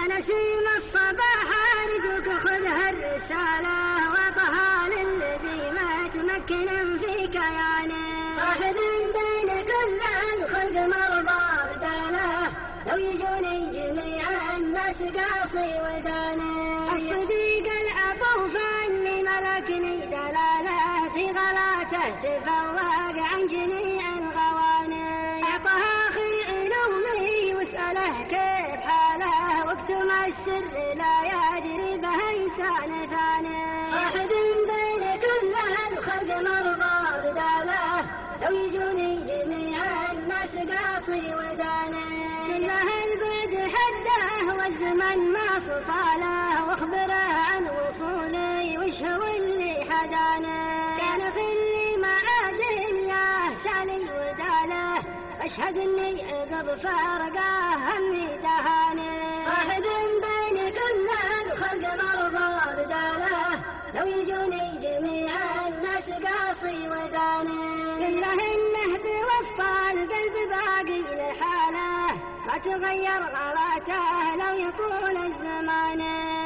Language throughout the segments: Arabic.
نسيم الصباح أرجوك خذها الرسالة وطها للذي ما تمكن في كيانه. صاحب بين كل الخلق مرضى بداله، لو يجوني جميع الناس قاصي ودانه. الصديق العطوف اللي ملكني دلاله، في غلاته تفوق عن جميع الغواني. اعطها خير علومي واسأله كيف حاله، واكتم السر لا يدري به انسان ثاني. صاحب بين كل الخلق مرضى بداله، لو يجوني جميع الناس قاصي ودانه. كله البعد حده والزمن ما صفاله، واخبره عن وصولي وش هو اللي حدانه. كان خلي مع دنياه سالي وداله، أشهد إني عقب فرقه همي دهاني. صاحب بين كل الخلق مرضى بداله، لو يجوني جميع الناس قاصي وداني. كله إنه بوسط القلب باقي لحاله، ما تغير غلاته لو يطول الزمان.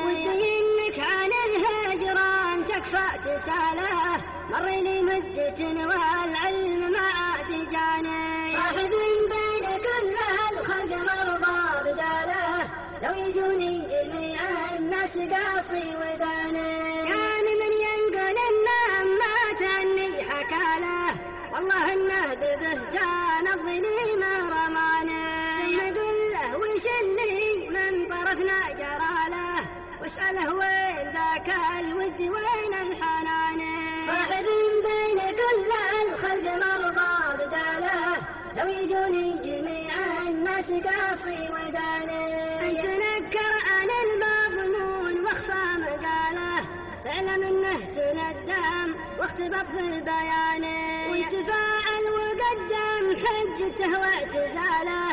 ودي إنك عن الهجران تكفى تساله، مر لي مدة والعلم ما عاد جاني. صاحب بين كل الخلق مرضى بداله، لو يجوني جميع الناس قاصي وداني. كان من ينقل النام مات عني حكاله، والله انه ببهتان الظليم رماني. ثم قل له وش اللي من طرفنا جراله، واسأله وين ذاك الود وين الحنان. صاحب بين كل الخلق مرضى بداله، لو يجوني جميع الناس قاصي وداني. تنكر عن المضمون واخفى مقاله، اعلم انه تندم واختبط في البيان. وتفاعل وقدم حجته واعتزاله،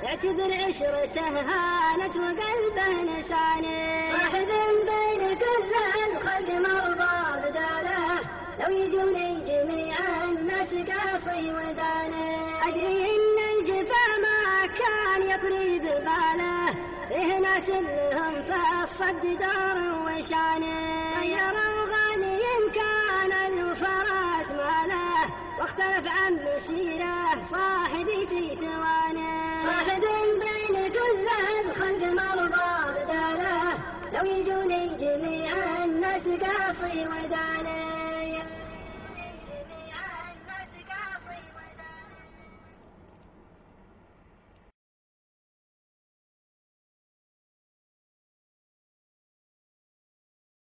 اعتبر عشرته هانت وقلبه نساني. صاحب بين كل الخلق مرضى بداله، لو يجوني جميع الناس قاصي وداني. أدري إن الجفا ما كان يطري بباله، فيه ناس لهم في الصد دار وشاني. غيروا غالي كان الفرس ماله، واختلف عن مسيره صاحبي في ثواني. صاحب بين كل الخلق مرضى بداله، لو يجوني جميع الناس قاصي وداني.